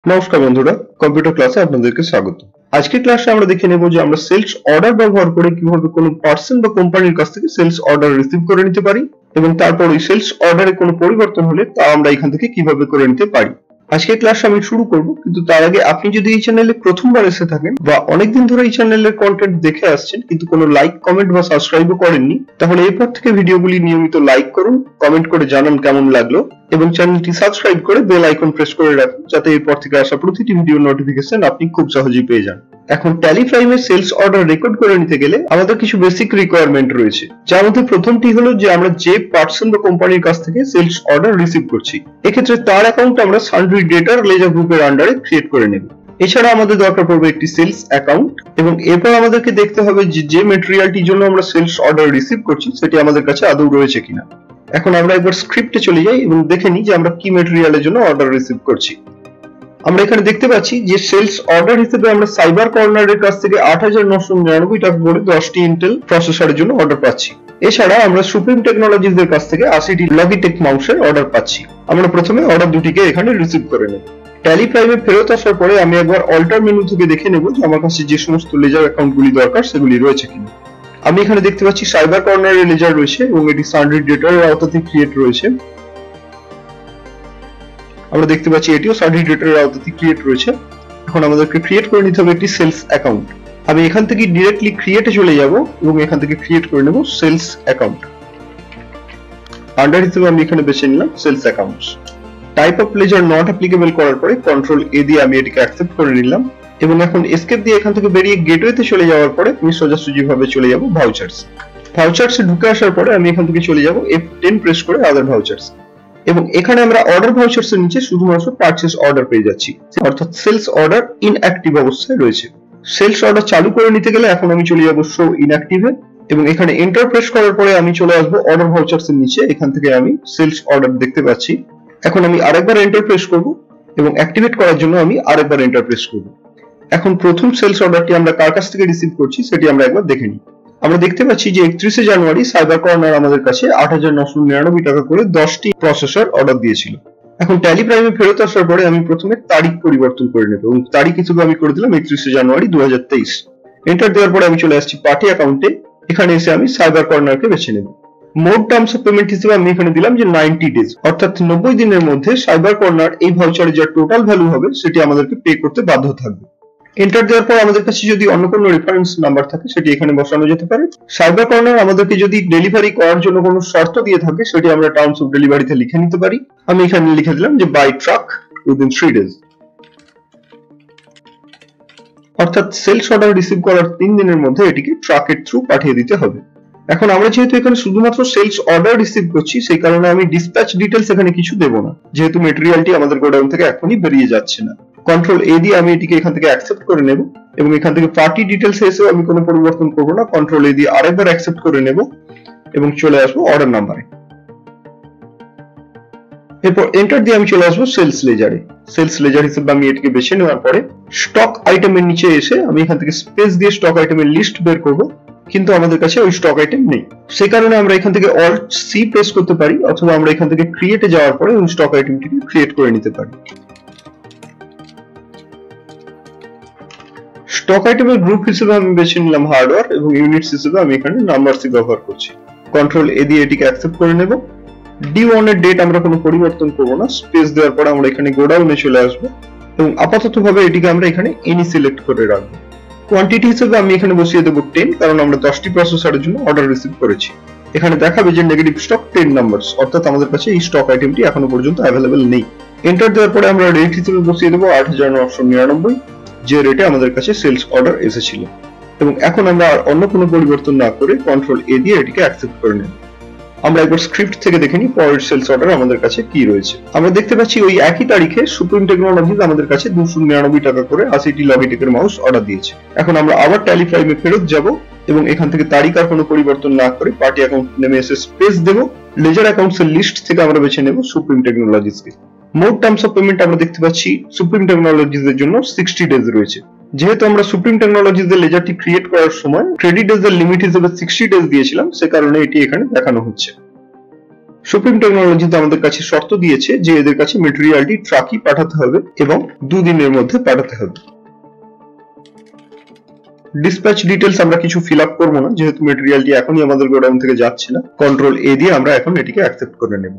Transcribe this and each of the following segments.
নমস্কার বন্ধুরা, কম্পিউটার ক্লাসে আপনাদেরকে স্বাগত। আজকের ক্লাসে আমরা দেখে নেব যে আমরা সেলস অর্ডার ব্যবহার করে কিভাবে কোনো পার্সন বা কোম্পানির কাছ থেকে সেলস অর্ডার রিসিভ করে নিতে পারি এবং তারপর ওই সেলস অর্ডারে কোনো পরিবর্তন হলে তা আমরা এখান থেকে কিভাবে করে নিতে পারি। আজকের ক্লাস আমি শুরু করব, কিন্তু তার আগে আপনি যদি এই চ্যানেলে প্রথমবার এসে থাকেন বা অনেকদিন ধরে এই চ্যানেলের কন্টেন্ট দেখে আসছেন কিন্তু কোনো লাইক, কমেন্ট বা সাবস্ক্রাইবও করেননি, তাহলে এরপর থেকে ভিডিওগুলি নিয়মিত লাইক করুন, কমেন্ট করে জানান কেমন লাগলো এবং চ্যানেলটি সাবস্ক্রাইব করে বেল আইকন প্রেস করে রাখুন যাতে এরপর থেকে আসা প্রতিটি ভিডিও নোটিফিকেশন আপনি খুব সহজেই পেয়ে যান। এখন TallyPrime এর সেলস অর্ডার রেকর্ড করে নিতে গেলে আমাদের কিছু বেসিক রিকোয়ারমেন্ট রয়েছে, যার মধ্যে প্রথমটি হলো যে আমরা যে পার্সন বা কোম্পানির কাছ থেকে সেলস অর্ডার রিসিভ করছি, এক্ষেত্রে তার অ্যাকাউন্ট আমরা সানড্রি ডেটার লেজার গ্রুপের আন্ডারে ক্রিয়েট করে নেব। এছাড়া আমাদের দরকার পড়বে একটি সেলস অ্যাকাউন্ট এবং এরপর আমাদেরকে দেখতে হবে যে মেটেরিয়ালটির জন্য আমরা সেলস অর্ডার রিসিভ করছি সেটি আমাদের কাছে আদৌ রয়েছে কিনা। এখন আমরা একবার স্ক্রিপ্টে চলে যাই এবং দেখে নিই যে আমরা কি মেটেরিয়ালের জন্য অর্ডার রিসিভ করছি। আমরা এখানে দেখতে পাচ্ছি যে সেলস অর্ডার হিসেবে আমরা সাইবার কর্নারের কাছ থেকে ৮৯৯৯ টাকা করে 10টি ইন্টেল প্রসেসরের জন্য অর্ডার পাচ্ছি। এছাড়া আমরা সুপ্রিম টেকনোলজিসের কাছ থেকে ৮০টি লগিটেক মাউসের অর্ডার পাচ্ছি। আমরা প্রথমে অর্ডার দুটিকে এখানে রিসিভ করে নেব। TallyPrime ফেরত আসার পরে আমি একবার অল্টার মেনু থেকে দেখে নেব যে আমার কাছে যে সমস্ত লেজার অ্যাকাউন্টগুলি দরকার সেগুলি রয়েছে কিনা। আমি এখানে দেখতে পাচ্ছি সাইবার কর্নারের লেজার রয়েছে এবং এটি সানড্রি ডেটার আওতাতে ক্রিয়েট রয়েছে। আমরা দেখতে পাচ্ছি এটিও সানড্রি ডেটার আওতাতে ক্রিয়েট রয়েছে। এখন আমাদেরকে ক্রিয়েট করে নিতে হবে একটি সেলস অ্যাকাউন্ট। আমি এখান থেকে ডিরেক্টলি ক্রিয়েটে চলে যাব এবং এখান থেকে ক্রিয়েট করে নেব সেলস অ্যাকাউন্ট। আন্ডার হিসেবে আমি এখানে বেছে নিলাম sales accounts. Type of ledger not applicable করার পরে কন্ট্রোল এ দিয়ে আমি এটিকে অ্যাকসেপ্ট করে নিলাম এবং এখন এসকেপ দিয়ে এখান থেকে বেরিয়ে গেটওয়েতে চলে যাওয়ার পরে আমি সোজাসুজি ভাবে চলে যাব ভাউচার্স। ভাউচার্সে ঢুকে আসার পরে আমি এখান থেকে চলে যাব F10 প্রেস করে আদার ভাউচার্স এবং এখানে আমরা অর্ডার ভাউচার্স এর নিচে শুধুমাত্র পারচেজ অর্ডার পেয়ে যাচ্ছি, অর্থাৎ সেলস অর্ডার ইনঅ্যাক্টিভ অবস্থায় রয়েছে। সেলস অর্ডার চালু করে নিতে গেলে এখন আমি চলে যাব শো ইনঅ্যাক্টিভে এবং এখানে এন্টার প্রেস করার পরে আমি চলে আসবো অর্ডার ভাউচার্স এর নিচে। এখান থেকে আমি সেলস অর্ডার দেখতে পাচ্ছি। এখন আমি আরেকবার এন্টার প্রেস করব এবং অ্যাক্টিভেট করার জন্য আমি আরেকবার এন্টার প্রেস করব। এখন প্রথম সেলস অর্ডারটি আমরা কার কাছ থেকে রিসিভ করছি সেটি আমরা একবার দেখে নিই। আমরা দেখতে পাচ্ছি যে 31শে জানুয়ারি সাইবার কর্নার আমাদের কাছে ৮৯৯৯ টাকা করে 10টি প্রসেসর অর্ডার দিয়েছিল। এখন TallyPrime ফেরত আসার পরে আমি প্রথমে তারিখ পরিবর্তন করে নেব এবং তারিখ হিসেবে আমি করে দিলাম 31শে জানুয়ারি 2023। এন্টার দেওয়ার পরে আমি চলে আসছি পার্টি অ্যাকাউন্টে। এখানে এসে আমি সাইবার কর্নারকে বেছে নেব। মোড টার্মস অফ পেমেন্ট হিসেবে আমি এখানে দিলাম যে 90 ডেজ, অর্থাৎ 90 দিনের মধ্যে সাইবার কর্নার এই ভাউচারে যা টোটাল ভ্যালু হবে সেটি আমাদেরকে পে করতে বাধ্য থাকবে। এন্টার দেওয়ার পর আমাদের কাছে যদি অন্য কোনো রেফারেন্স নাম্বার থাকে সেটি এখানে বসানো যেতে পারে। সাইবার কর্নার আমাদেরকে যদি ডেলিভারি করার জন্য কোনো শর্ত দিয়ে থাকে সেটি আমরা টার্মস অফ ডেলিভারিতে লিখে নিতে পারি। আমি এখানে লিখে দিলাম যে বাই ট্রাক উইদিন 3 ডেজ, অর্থাৎ সেলস অর্ডার রিসিভ করার 3 দিনের মধ্যে এটিকে ট্রাকের থ্রু পাঠিয়ে দিতে হবে। এখন আমরা যেহেতু এখানে শুধুমাত্র সেলস অর্ডার রিসিভ করছি সেই কারণে আমি ডিসপ্যাচ ডিটেইলস এখানে কিছু দেব না, যেহেতু মেটেরিয়ালটি আমাদের গোডাউন থেকে এখনই বেরিয়ে যাচ্ছে না। কন্ট্রোল এ দিয়ে আমি এটিকে এখান থেকে অ্যাকসেপ্ট করে নেব এবং এখান থেকে পার্টি ডিটেইলস এসেও আমি কোনো পরিবর্তন করব না। কন্ট্রোল এ দিয়ে আরেকবার অ্যাকসেপ্ট করে নেব এবং চলে আসবো অর্ডার নাম্বারে। এরপর এন্টার দিয়ে আমি চলে আসবো সেলস লেজারে। সেলস লেজার হিসেবে আমি এটিকে বেছে নেওয়ার পরে স্টক আইটেমের নিচে এসে আমি এখান থেকে স্পেস দিয়ে স্টক আইটেমের লিস্ট বের করব, কিন্তু আমাদের কাছে ওই স্টক আইটেম নেই। সেই কারণে আমরা এখান থেকে অল্ট সি প্রেস করতে পারি অথবা আমরা এখান থেকে ক্রিয়েটে যাওয়ার পরে ওই স্টক আইটেমটিকে ক্রিয়েট করে নিতে পারি। স্টক আইটেমের গ্রুপ হিসেবে আমি বেছে নিলাম হার্ডওয়্যার এবং ইউনিটস হিসেবে আমি এখানে নাম্বারসই ব্যবহার করছি। কন্ট্রোল এ দিয়ে এটিকে অ্যাকসেপ্ট করে নেব। D1 এর ডেট আমরা কোনো পরিবর্তন করব না। স্পেস দেওয়ার পর আমরা এখানে গোডাউনে চলে আসবো এবং আপাতত ভাবে এটিকে আমরা এখানে এনি সিলেক্ট করে রাখবো। কোয়ান্টিটি হিসেবে আমি এখানে বসিয়ে দেব 10, কারণ আমরা 10টি প্রসেসরের জন্য অর্ডার রিসিভ করেছি। এখানে দেখাবে যে নেগেটিভ স্টক 10 নাম্বারস, অর্থাৎ আমাদের কাছে এই স্টক আইটেমটি এখনো পর্যন্ত অ্যাভেলেবল নেই। এন্টার দেওয়ার পরে আমরা রেট হিসেবে বসিয়ে দেব ৮৯৯৯, যে রেটে আমাদের কাছে সেলস অর্ডার এসেছিল। এবং এখন আমরা আর অন্য কোনো পরিবর্তন না করে কন্ট্রোল এ দিয়ে এটিকে অ্যাকসেপ্ট করে নেব। আমরা একবার স্ক্রিপ্ট থেকে দেখে নিই পরের সেলস অর্ডার আমাদের কাছে কি রয়েছে। আমরা দেখতে পাচ্ছি ওই একই তারিখে সুপ্রিম টেকনোলজিস আমাদের কাছে 299 টাকা করে 80টি লগিটেকের মাউস অর্ডার দিয়েছে। এখন আমরা আবার TallyPrime ফেরত যাব এবং এখান থেকে তারিখ আর কোনো পরিবর্তন না করে পার্টি অ্যাকাউন্ট নেমে এসে স্পেস দেব। লেজার অ্যাকাউন্টস এর লিস্ট থেকে আমরা বেছে নেব সুপ্রিম টেকনোলজিসকে। মোড টার্মস অফ পেমেন্ট আমরা দেখতে পাচ্ছি সুপ্রিম টেকনোলজিস এর জন্য 60 ডেজ রয়েছে। যেহেতু আমরা সুপ্রিম টেকনোলজিস এর লেজারটি ক্রিয়েট করার সময় ক্রেডিট ডেজ এর লিমিট হিসেবে 60 ডেজ দিয়েছিলাম, সে কারণে এটি এখানে দেখানো হচ্ছে। সুপ্রিম টেকনোলজিতে আমাদের কাছে শর্ত দিয়েছে যে এদের কাছে মেটেরিয়ালটি ট্রাকই পাঠাতে হবে এবং 2 দিনের মধ্যে পাঠাতে হবে। ডিসপ্যাচ ডিটেলস আমরা কিছু ফিল আপ করবো না, যেহেতু মেটেরিয়ালটি এখনই আমাদের গোডাউন থেকে যাচ্ছে না। কন্ট্রোল এ দিয়ে আমরা এখন এটিকে অ্যাকসেপ্ট করে নেব।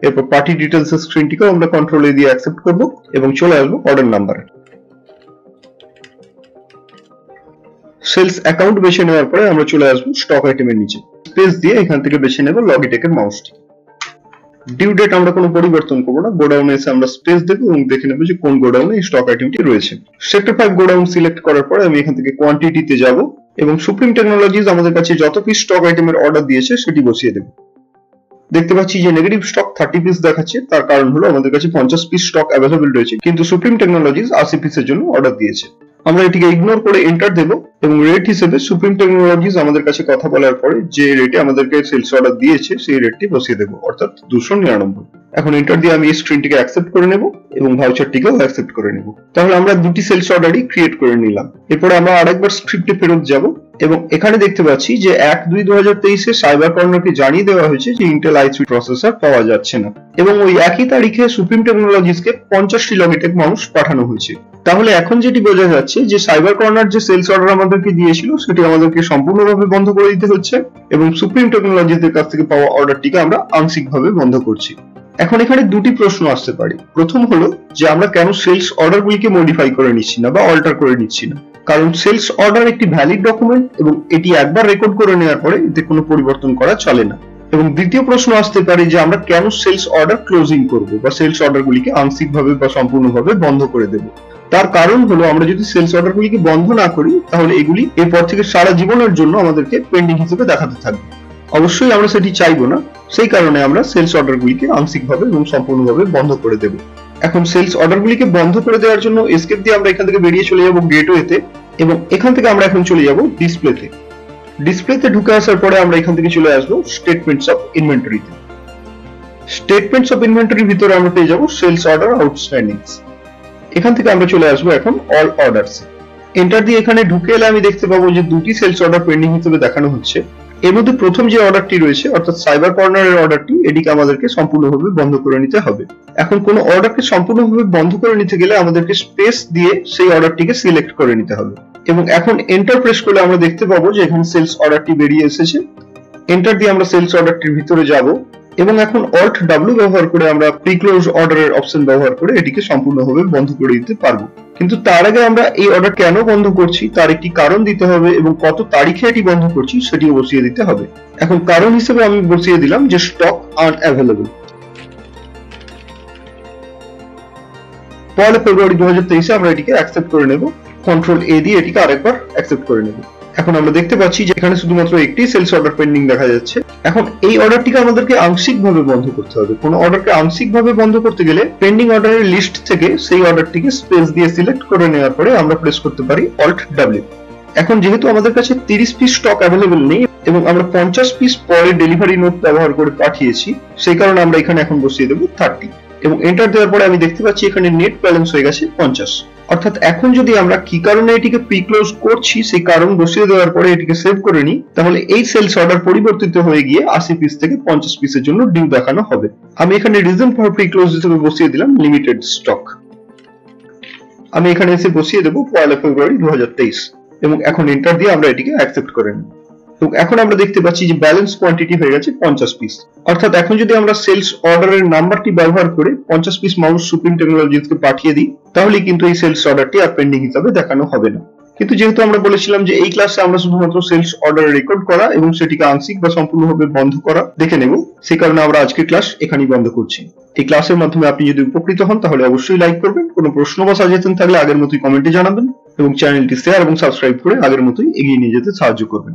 এরপর পার্টি ডিটেলস এর স্ক্রিনটিকেও আমরা কন্ট্রোল এ দিয়ে অ্যাকসেপ্ট করব এবং চলে আসবো অর্ডার নাম্বারে। সেলস অ্যাকাউন্ট বেছে নেওয়ার পরে আমরা চলে আসবো স্টক আইটেমের নিচে, স্পেস দিয়ে এখান থেকে বেছে নেব লগিটেক এর মাউসটি। ডিউ ডেট আমরা কোনো পরিবর্তন করবো না, গোডাউনে এসে আমরা স্পেস দেবো এবং দেখে নেবো যে কোন গোডাউনে এই স্টক আইটেমটি রয়েছে। সেক্টর 5 গোডাউন সিলেক্ট করার পরে আমি এখান থেকে কোয়ান্টিটিতে যাব এবং সুপ্রিম টেকনোলজিস আমাদের কাছে যত পিস স্টক আইটেমের অর্ডার দিয়েছে সেটি বসিয়ে দেব। দেখতে পাচ্ছি যে নেগেটিভ স্টক 30 পিস দেখাচ্ছে, তার কারণ হলো আমাদের কাছে 50 পিস স্টক অ্যাভেলেবল রয়েছে, কিন্তু সুপ্রিম টেকনোলজিস 80 পিসের জন্য অর্ডার দিয়েছে। আমরা এটিকে ইগনোর করে এন্টার দেব এবং রেট হিসেবে সুপ্রিম টেকনোলজিস আমাদের কাছে কথা বলার পরে যে রেটে আমাদেরকে সেলস অর্ডার দিয়েছে সেই রেটটি বসিয়ে দেব, অর্থাৎ 299। এখন এন্টার দিয়ে আমি এই স্ক্রিনটিকে অ্যাকসেপ্ট করে নেব এবং ভাউচারটিকেও অ্যাকসেপ্ট করে নেব। তাহলে আমরা দুটি সেলস অর্ডারই ক্রিয়েট করে নিলাম। এরপরে আমরা আরেকবার স্ক্রিপ্টে ফেরত যাব এবং এখানে দেখতে পাচ্ছি যে 1/2/2023 এ সাইবার কর্নারকে জানিয়ে দেওয়া হয়েছে যে ইন্টেল i3 প্রসেসর পাওয়া যাচ্ছে না এবং ওই একই তারিখে সুপ্রিম টেকনোলজিসকে 50টি লগিটেক মাউস পাঠানো হয়েছে। তাহলে এখন যেটি বোঝা যাচ্ছে যে সাইবার কর্নার যে সেলস অর্ডার আমাদেরকে দিয়েছিল সেটি আমাদেরকে সম্পূর্ণভাবে বন্ধ করে দিতে হচ্ছে এবং সুপ্রিম টেকনোলজিসের কাছ থেকে পাওয়া অর্ডারটিকে আমরা আংশিকভাবে বন্ধ করছি। এখন এখানে দুটি প্রশ্ন আসতে পারে। প্রথম হলো যে আমরা কেন সেলস অর্ডারগুলিকে মডিফাই করে নিচ্ছি না বা অল্টার করে নিচ্ছি না, কারণ সেলস অর্ডার একটি ভ্যালিড ডকুমেন্ট এবং এটি একবার রেকর্ড করে নেওয়ার পরে এতে কোনো পরিবর্তন করা চলে না। এবং দ্বিতীয় প্রশ্ন আসতে পারে যে আমরা কেন সেলস অর্ডার ক্লোজিং করব বা সেলস অর্ডারগুলিকে আংশিকভাবে বা সম্পূর্ণভাবে বন্ধ করে দেব। তার কারণ হলো আমরা যদি সেলস অর্ডারগুলিকে বন্ধ না করি তাহলে এগুলি এরপর থেকে সারা জীবনের জন্য আমাদেরকে পেন্ডিং হিসেবে দেখাতে থাকবে। অবশ্যই আমরা সেটি চাইবো না, সেই কারণে আমরা সেলস অর্ডারগুলিকে আংশিকভাবে এবং সম্পূর্ণভাবে বন্ধ করে দেব। এখন সেলস অর্ডারগুলিকে বন্ধ করে দেওয়ার জন্য এসকেপ দিয়ে আমরা এখান থেকে বেরিয়ে চলে যাব গেটওয়েতে এবং এখান থেকে আমরা এখন চলে যাব ডিসপ্লেতে। ডিসপ্লেতে ঢুকে আসার পরে আমরা এখান থেকে চলে আসবো স্টেটমেন্টস অফ ইনভেন্টরিতে। স্টেটমেন্টস অফ ইনভেন্টরির ভিতরে আমরা পেয়ে যাব সেলস অর্ডার আউটস্ট্যান্ডিংস। এখান থেকে আমরা চলে আসবো এখন অল অর্ডারস। এন্টার দিয়ে এখানে ঢুকে এলে আমি দেখতে পাবো যে দুটি সেলস অর্ডার পেন্ডিং হিসেবে দেখানো হচ্ছে। এর মধ্যে প্রথম যে অর্ডারটি রয়েছে অর্থাৎ সাইবার কর্নারের অর্ডারটি, এটিকে আমাদেরকে সম্পূর্ণভাবে বন্ধ করে নিতে হবে। এখন কোন অর্ডারকে সম্পূর্ণভাবে বন্ধ করে নিতে গেলে আমাদেরকে স্পেস দিয়ে সেই অর্ডারটিকে সিলেক্ট করে নিতে হবে এবং এখন এন্টার প্রেস করলে আমরা দেখতে পাবো যে এখানে সেলস অর্ডারটি বেরিয়ে এসেছে। এন্টার দিয়ে আমরা সেলস অর্ডারটির ভিতরে যাব এবং এখন অল্ট ডাব্লিউ ব্যবহার করে আমরা প্রি ক্লোজ অর্ডারের অপশন ব্যবহার করে এটিকে সম্পূর্ণভাবে বন্ধ করে দিতে পারবো। কিন্তু তার আগে আমরা এই অর্ডার কেন বন্ধ করছি তার একটি কারণ দিতে হবে এবং কত তারিখে এটি বন্ধ করছি সেটিও বসিয়ে দিতে হবে। এখন কারণ হিসেবে আমি বসিয়ে দিলাম যে স্টক আনঅ্যাভেলেবল। 1 ফেব্রুয়ারি 2023 আমরা এটিকে অ্যাকসেপ্ট করে নেব। কন্ট্রোল এ দিয়ে এটিকে আরেকবার অ্যাকসেপ্ট করে নেব। এখন আমরা দেখতে পাচ্ছি যে এখানে শুধুমাত্র একটি সেলস অর্ডার পেন্ডিং দেখা যাচ্ছে। এখন এই অর্ডারটিকে আমাদেরকে আংশিকভাবে বন্ধ করতে হবে। কোনো অর্ডারকে আংশিকভাবে বন্ধ করতে গেলে পেন্ডিং অর্ডারের লিস্ট থেকে সেই অর্ডারটিকে স্পেস দিয়ে সিলেক্ট করে নেওয়ার পরে আমরা প্রেস করতে পারি অল্ট ডাব্লিউ। এখন যেহেতু আমাদের কাছে 30 পিস স্টক অ্যাভেলেবল নেই এবং আমরা 50 পিস পরে ডেলিভারি নোট ব্যবহার করে পাঠিয়েছি, সেই কারণে আমরা এখানে এখন বসিয়ে দেব 30 এবং এন্টার দেওয়ার পরে আমি দেখতে পাচ্ছি এখানে নেট ব্যালেন্স হয়ে গেছে 50। অর্থাৎ এখন যদি আমরা কি কারণে এটিকে প্রি ক্লোজ করছি সেই কারণ বসিয়ে দেওয়ার পরে এটিকে সেভ করে নিই তাহলে এই সেলস অর্ডার পরিবর্তিত হয়ে গিয়ে 80 পিস থেকে 50 পিসের জন্য ডিউ দেখানো হবে। আমি এখানে রিজন ফর প্রি ক্লোজ হিসেবে বসিয়ে দিলাম লিমিটেড স্টক। আমি এখানে এসে বসিয়ে দেব 1 ফেব্রুয়ারি 2023 এবং এখন এন্টার দিয়ে আমরা এটিকে অ্যাকসেপ্ট করে নিই। তো এখন আমরা দেখতে পাচ্ছি যে ব্যালেন্স কোয়ান্টিটি হয়ে গেছে 50 পিস। অর্থাৎ এখন যদি আমরা সেলস অর্ডারের নাম্বারটি ব্যবহার করে 50 পিস মাউস সুপ্রিম টেকনোলজিসকে পাঠিয়ে দিই তাহলে কিন্তু এই সেলস অর্ডারটি আর পেন্ডিং হিসাবে দেখানো হবে না। কিন্তু যেহেতু আমরা বলেছিলাম যে এই ক্লাসে আমরা শুধুমাত্র সেলস অর্ডার রেকর্ড করা এবং সেটিকে আংশিক বা সম্পূর্ণভাবে বন্ধ করা দেখে নেব, সেই কারণে আমরা আজকের ক্লাস এখানেই বন্ধ করছি। এই ক্লাসের মাধ্যমে আপনি যদি উপকৃত হন তাহলে অবশ্যই লাইক করবেন, কোনো প্রশ্ন বা সাজেশন থাকলে আগের মতোই কমেন্টে জানাবেন এবং চ্যানেলটি শেয়ার এবং সাবস্ক্রাইব করে আগের মতোই এগিয়ে নিয়ে যেতে সাহায্য করবেন।